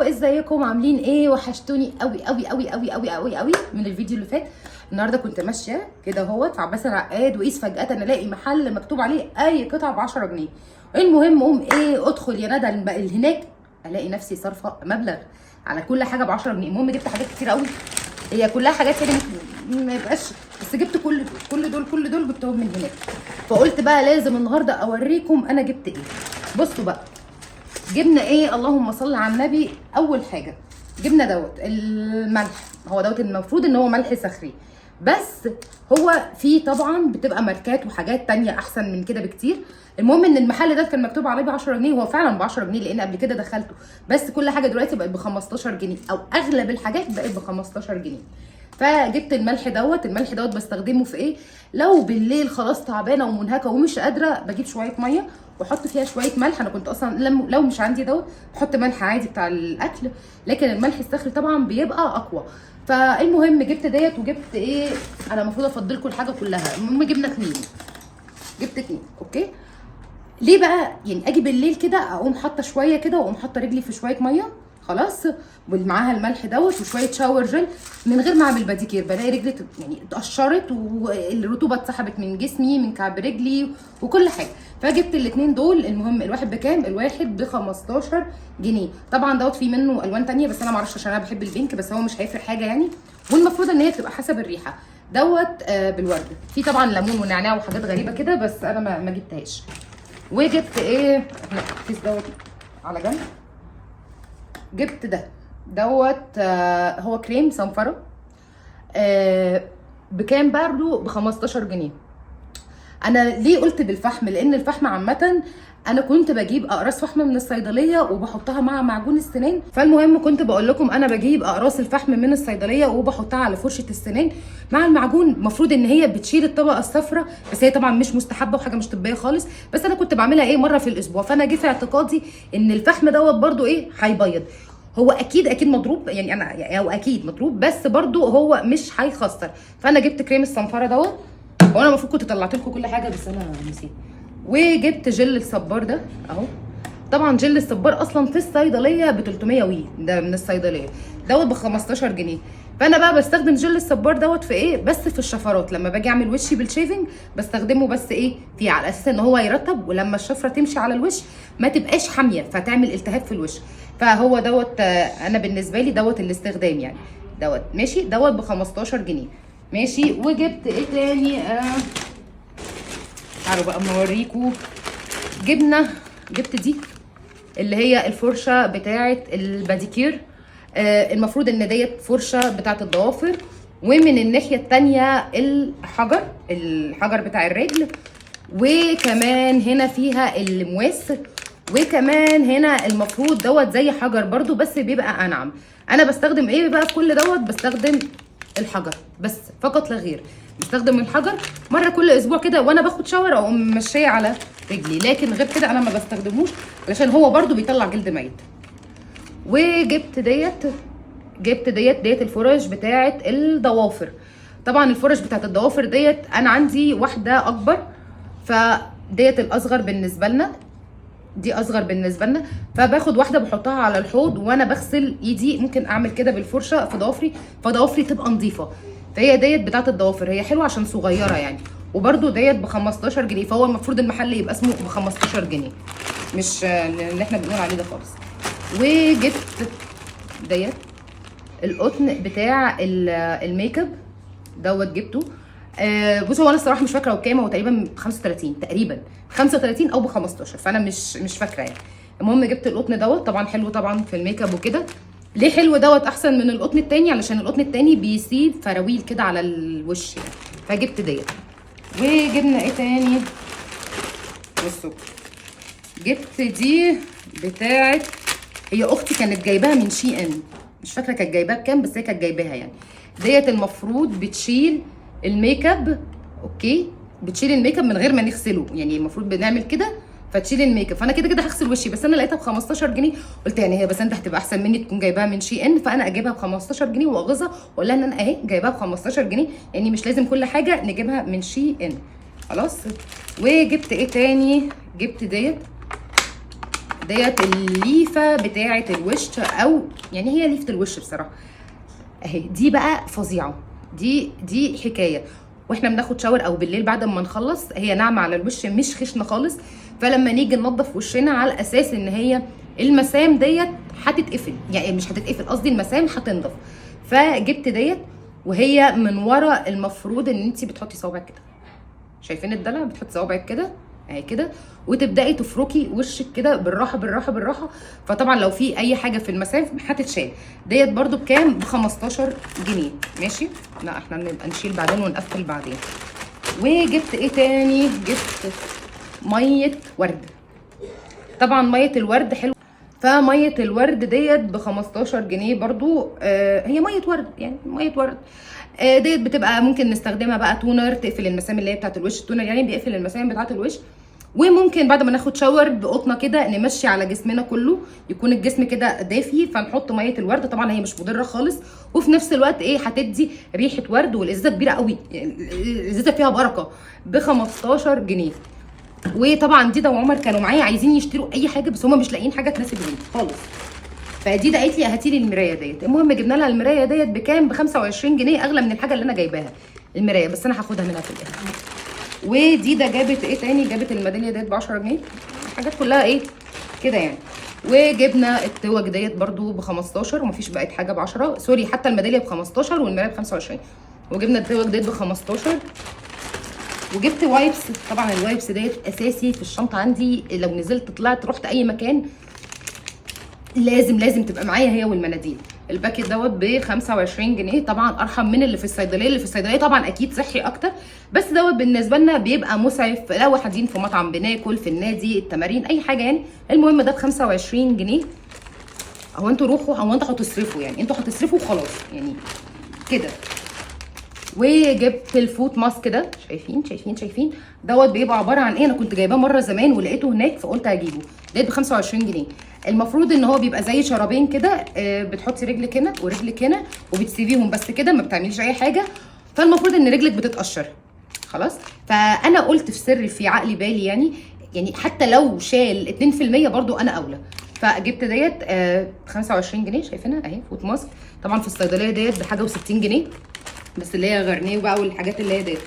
ازيكم عاملين ايه؟ وحشتوني قوي قوي قوي قوي قوي قوي قوي من الفيديو اللي فات. النهارده كنت ماشيه كده اهوت في عباس العقاد، وقيس فجاه الاقي محل مكتوب عليه اي قطعه ب 10 جنيه. المهم اقوم ادخل يا ندى هناك، الاقي نفسي صارفه مبلغ على كل حاجه ب 10 جنيه. المهم جبت حاجات كتير قوي، هي كلها حاجات كده ما يبقاش، بس جبت كل دول جبتهم من هناك. فقلت بقى لازم النهارده اوريكم انا جبت ايه. بصوا بقى جبنا ايه، اللهم صل على النبي. اول حاجه جبنا الملح، هو المفروض ان هو ملح صخري، بس هو فيه طبعا بتبقى ماركات وحاجات تانية احسن من كده بكتير. المهم ان المحل ده كان مكتوب عليه ب 10 جنيه، وهو فعلا ب 10 جنيه لان قبل كده دخلته، بس كل حاجه دلوقتي بقت ب 15 جنيه، او اغلب الحاجات بقت ب 15 جنيه. فجبت الملح دوت بستخدمه في ايه؟ لو بالليل خلاص تعبانه ومنهكه ومش قادره، بجيب شويه ميه واحط فيها شويه ملح. انا كنت اصلا لو مش عندي دوت بحط ملح عادي بتاع الاكل، لكن الملح الصخري طبعا بيبقى اقوى. فالمهم جبت ديت، وجبت ايه، انا المفروض افضلكم الحاجه كلها. المهم جبنا جبت 2 اوكي. ليه بقى؟ يعني اجي بالليل كده اقوم حاطه شويه كده، واقوم حاطه رجلي في شويه ميه خلاص، ومعاها الملح دوت وشويه شاور جل من غير ما اعمل باديكير. بلاقي رجلي يعني اتقشرت والرطوبه اتسحبت من جسمي، من كعب رجلي وكل حاجه. فجبت الاثنين دول. المهم الواحد بكام؟ الواحد ب 15 جنيه. طبعا دوت في منه الوان ثانيه، بس انا ما اعرفش عشان انا بحب البينك، بس هو مش هيفرق حاجه يعني، والمفروض ان هي بتبقى حسب الريحه. دوت بالورد، في طبعا ليمون ونعناع وحاجات غريبه كده، بس انا ما جبتهاش. وجبت ايه، الكيس دوت على جنب. جبت دوت هو كريم صنفره بكام برضو؟ ب 15 جنيه. انا ليه قلت بالفحم؟ لان الفحم عامه انا كنت بجيب اقراص فحم من الصيدليه وبحطها مع معجون السنان. فالمهم كنت بقول لكم انا بجيب اقراص الفحم من الصيدليه وبحطها على فرشه السنان مع المعجون. المفروض ان هي بتشيل الطبقه الصفراء، بس هي طبعا مش مستحبه وحاجه مش طبيه خالص، بس انا كنت بعملها ايه، مره في الاسبوع. فانا جه في اعتقادي ان الفحم دوت برضو ايه، هيبيض. هو اكيد مضروب يعني، انا هو اكيد مضروب، بس برضو هو مش هيخسر. فانا جبت كريم الصنفره دوت، وانا المفروض كنت طلعت لكم كل حاجه بس انا نسيت. وجبت جل الصبار ده اهو. طبعا جل الصبار اصلا في الصيدليه ب 300 ده من الصيدليه، دوت ب 15 جنيه. فانا بقى بستخدم جل الصبار دوت في ايه؟ بس في الشفرات. لما باجي اعمل وشي بالشيفنج بستخدمه، بس ايه فيه، على اساس ان هو يرطب، ولما الشفره تمشي على الوش ما تبقاش حاميه فتعمل التهاب في الوش. فهو دوت انا بالنسبه لي دوت الاستخدام يعني، دوت ماشي، دوت ب 15 جنيه ماشي. وجبت ايه تاني؟ تعالوا بقى اوريكم. جبت دي اللي هي الفرشه بتاعه الباديكير. المفروض ان ديت فرشه بتاعه الضوافر، ومن الناحيه التانيه الحجر بتاع الرجل، وكمان هنا فيها المواس، وكمان هنا المفروض دوت زي حجر برضو بس بيبقى انعم. انا بستخدم ايه بقى في كل دوت؟ بستخدم الحجر بس فقط لا غير. بستخدم الحجر مره كل اسبوع كده وانا باخد شاور او ماشيه على رجلي، لكن غير كده انا ما بستخدموش علشان هو برضو بيطلع جلد ميت. وجبت ديت الفرش بتاعه الضوافر. طبعا الفرش بتاعه الضوافر ديت انا عندي واحده اكبر، فديت الاصغر بالنسبه لنا، دي اصغر بالنسبه لنا. فباخد واحده بحطها على الحوض وانا بغسل ايدي، ممكن اعمل كده بالفرشه في ضوافري فضوافري تبقى نظيفه. فهي ديت بتاعه الضوافر، هي حلوه عشان صغيره يعني. وبرده ديت ب 15 جنيه، فهو المفروض المحل يبقى اسمه ب 15 جنيه، مش اللي احنا بنقول عليه ده خالص. وجبت ديت القطن بتاع الميك اب دوت، جبته بصوا هو انا الصراحه مش فاكره هو بكام، هو تقريبا ب 35 تقريبا، 35 او ب 15، فانا مش فاكره يعني. المهم جبت القطن دوت، طبعا حلو طبعا في الميك اب وكده. ليه حلو دوت احسن من القطن التاني؟ علشان القطن التاني بيسيب فراويل كده على الوش يعني. فجبت ديت. وجبنا ايه تاني؟ بصوا جبت دي بتاعه، هي اختي كانت جايباها من شي ان، مش فاكره كانت جايباها بكام، بس هي كانت جايباها يعني. ديت المفروض بتشيل الميك اب، اوكي، بتشيل الميك اب من غير ما نغسله يعني، المفروض بنعمل كده فتشيل الميك اب. فانا كده هغسل وشي، بس انا لقيتها ب 15 جنيه، قلت يعني هي بس انت هتبقى احسن مني تكون جايباها من شي ان، فانا اجيبها ب 15 جنيه واغيظها واقول لها ان انا اهي جايباها ب 15 جنيه، يعني مش لازم كل حاجه نجيبها من شي ان خلاص. وجبت ايه تاني؟ جبت ديت ديت الليفه بتاعه الوش، او يعني هي ليفه الوش بصراحه اهي. دي بقى فظيعه، دي حكايه. واحنا بناخد شاور او بالليل بعد ما نخلص، هي ناعمه على الوش مش خشنه خالص، فلما نيجي ننضف وشنا على اساس ان هي المسام ديت هتتقفل، يعني مش هتتقفل قصدي، المسام هتنضف. فجبت ديت، وهي من ورا المفروض ان انت بتحطي صوابعك كده، شايفين الدلع؟ بتحطي صوابعك كده اهي كده، وتبداي تفركي وشك كده بالراحه بالراحه بالراحه. فطبعا لو في اي حاجه في المسام هتتشال. ديت برده بكام؟ ب 15 جنيه. ماشي، لا احنا نبقى نشيل بعدين ونقفل بعدين. وجبت ايه تاني؟ جبت ميه ورد. طبعا ميه الورد حلوه، فميه الورد ديت ب 15 جنيه برضو. هي ميه ورد، يعني ميه ورد ديت بتبقى ممكن نستخدمها بقى تونر، تقفل المسام اللي هي بتاعت الوش. التونر يعني بيقفل المسام بتاعت الوش. وممكن بعد ما ناخد شاور بقطنه كده نمشي على جسمنا كله، يكون الجسم كده دافي، فنحط ميه الورد. طبعا هي مش مضره خالص، وفي نفس الوقت ايه، هتدي ريحه ورد. والازازه كبيره قوي، الازازه فيها بركه، ب 15 جنيه. وطبعا ديدا وعمر كانوا معايا عايزين يشتروا اي حاجه، بس هم مش لاقيين حاجه تناسبهم خالص. فديدا قالت لي هاتي لي المرايه ديت. المهم جبنا لها المرايه ديت بكام؟ ب 25 جنيه، اغلى من الحاجه اللي انا جايباها المرايه، بس انا هاخدها منها في الاخر. وديدا جابت ايه تاني؟ جابت الميداليه ديت ب 10 جنيه. حاجات كلها ايه كده يعني. وجبنا التوج ديت برده ب 15، ومفيش بقت حاجه ب 10، سوري، حتى الميداليه ب 15 والمرايه ب 25. وجبنا التوج ديت ب 15. وجبت وايبس. طبعا الوايبس ديت اساسي في الشنطه عندي، لو نزلت طلعت رحت اي مكان لازم تبقى معايا هي والمناديل. الباكيت دوت ب 25 جنيه. طبعا ارحم من اللي في الصيدليه. اللي في الصيدليه طبعا اكيد صحي اكتر، بس دوت بالنسبه لنا بيبقى مسعف لو قاعدين في مطعم بناكل، في النادي، التمارين، اي حاجه يعني. المهم ده ب 25 جنيه. هو انتوا روحوا، هو انتوا هتصرفوا، يعني انتوا هتصرفوا وخلاص يعني كده. وجبت الفوت ماسك ده، شايفين دوت بيبقى عباره عن ايه. انا كنت جايباه مره زمان ولقيته هناك فقلت هجيبه. لقيته ب 25 جنيه. المفروض ان هو بيبقى زي شرابين كده، بتحطي رجلك هنا ورجلك هنا وبتسيبيهم بس كده، ما بتعمليش اي حاجه. فالمفروض ان رجلك بتتقشر خلاص. فانا قلت في سر في عقلي بالي، يعني حتى لو شال 2% برضو انا اولى. فجبت ديت 25 جنيه، شايفينها اهي، فوت ماسك. طبعا في الصيدليه ديت بحاجه و60 جنيه، بس اللي هي غرنيه بقى والحاجات اللي هي ديت.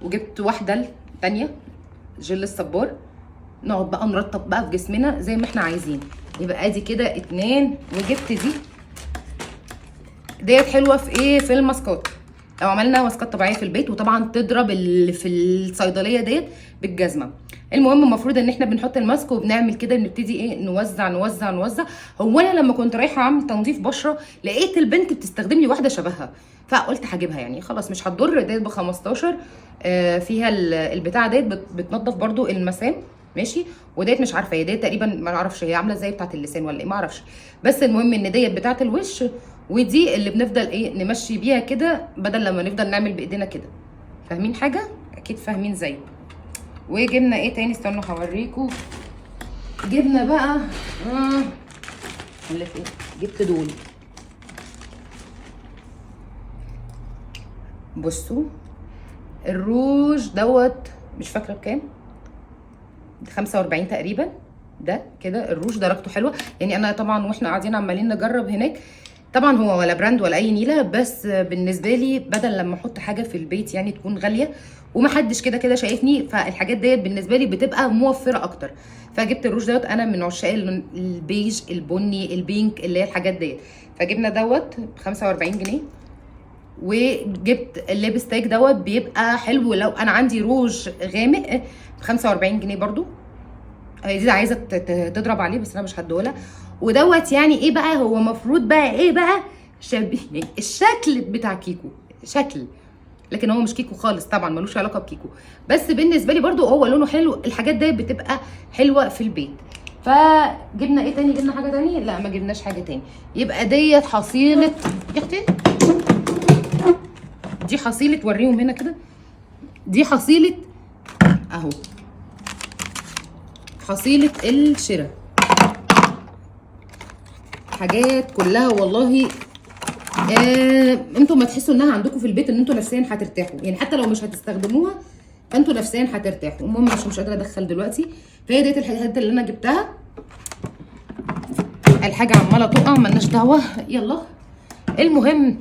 وجبت واحده تانيه جل الصبار، نقعد بقى نرطب بقى في جسمنا زي ما احنا عايزين. يبقى ادي كده 2. وجبت ديت حلوه في ايه؟ في الماسكات. لو عملنا ماسكات طبيعيه في البيت، وطبعا تضرب اللي في الصيدليه ديت بالجزمه. المهم المفروض ان احنا بنحط الماسك وبنعمل كده، بنبتدي ايه، نوزع نوزع نوزع. هو انا لما كنت رايحه اعمل تنظيف بشره لقيت البنت بتستخدم لي واحده شبهها، فقلت هجيبها يعني خلاص مش هتضر. ديت ب 15. فيها البتاعه ديت بتنظف برده المسام. ماشي. وديت مش عارفه هي ديت تقريبا، ما اعرفش هي عامله زي بتاعه اللسان ولا ايه، ما اعرفش. بس المهم ان ديت بتاعه الوش، ودي اللي بنفضل ايه نمشي بيها كده، بدل لما نفضل نعمل بايدينا كده. فاهمين حاجه؟ اكيد فاهمين زي. وجبنا ايه تاني؟ استنوا هوريكم. جبنا بقى اقول لك ايه، جبت دول. بصوا الروج دوت، مش فاكره بكام، 45 تقريبا. ده كده الروج درجته حلوه يعني. انا طبعا واحنا قاعدين عمالين نجرب هناك، طبعا هو ولا براند ولا اي نيله، بس بالنسبه لي بدل لما احط حاجه في البيت يعني تكون غاليه ومحدش كده شايفني، فالحاجات ديت بالنسبه لي بتبقى موفره اكتر. فجبت الروج دوت. انا من عشاق البيج، البني، البينك، اللي هي الحاجات ديت. فجبنا دوت ب 45 جنيه. وجبت الليبستيك دوت، بيبقى حلو لو انا عندي روج غامق، ب 45 جنيه برضو. دي عايزه تضرب عليه بس انا مش هديهولها. ودوت يعني ايه بقى، هو مفروض بقى ايه بقى، شبيه الشكل بتاع كيكو، شكل، لكن هو مش كيكو خالص طبعا، ملوش علاقه بكيكو، بس بالنسبه لي برضو هو لونه حلو. الحاجات دي بتبقى حلوه في البيت. فجبنا ايه تاني؟ جبنا حاجه تاني؟ لا ما جبناش حاجه تاني. يبقى ديت حصيله يا اختي، دي حصيله، وريهم هنا كده، دي حصيله اهو، حصيله الشراء. حاجات كلها والله انتوا ما تحسوا انها عندكم في البيت ان انتوا نفسيا هترتاحوا، يعني حتى لو مش هتستخدموها فانتوا نفسيا هترتاحوا. المهم عشان مش قادره ادخل دلوقتي. فهي ديت الحاجات اللي انا جبتها. الحاجه عماله تقع مالناش دعوه. يلا المهم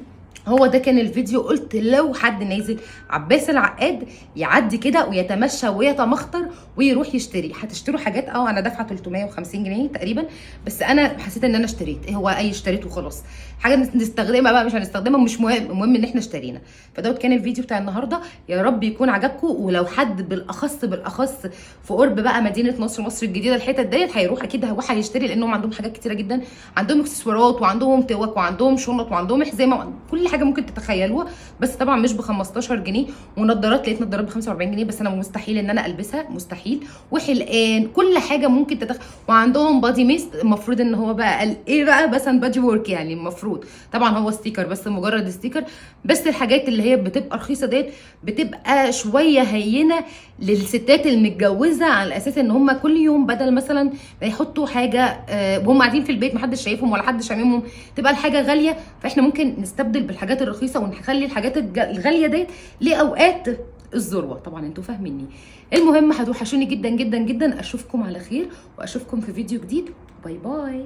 هو ده كان الفيديو. قلت لو حد نازل عباس العقاد يعدي كده ويتمشى ويتمخطر ويروح يشتري. هتشتروا حاجات انا دافعه 350 جنيه تقريبا، بس انا حسيت ان انا اشتريت. هو اشتريت وخلاص. حاجه نستخدمها بقى مش هنستخدمها مش مهم، المهم ان احنا اشترينا. فدوت كان الفيديو بتاع النهارده، يا رب يكون عجبكم. ولو حد بالاخص في قرب بقى مدينه نصر، مصر الجديده، الحتت ديت هيروح اكيد هو هيشتري، لانهم عندهم حاجات كتيره جدا. عندهم اكسسوارات وعندهم توك وعندهم شنط وعندهم حزامه، كل حاجه ممكن تتخيلوها، بس طبعا مش ب 15 جنيه. ونضارات، لقيت نضارات ب 45 جنيه، بس انا مستحيل ان انا البسها، مستحيل. وحلقان، كل حاجه ممكن وعندهم بادي ميست، المفروض ان هو بقى ايه بقى مثلا بادي وورك يعني، المفروض طبعا هو ستيكر بس، مجرد ستيكر بس. الحاجات اللي هي بتبقى رخيصه ديت بتبقى شويه هينه للستات المتجوزه، على اساس ان هم كل يوم بدل مثلا ما يحطوا حاجه وهم قاعدين في البيت محدش شايفهم ولا حد شاممهم، تبقى الحاجه غاليه. فاحنا ممكن نستبدل بالحاجات الرخيصه ونخلي الحاجات الغاليه ديت لاوقات الذروه. طبعا انتوا فاهميني. المهم هتوحشوني جدا جدا جدا. اشوفكم على خير واشوفكم في فيديو جديد. باي باي.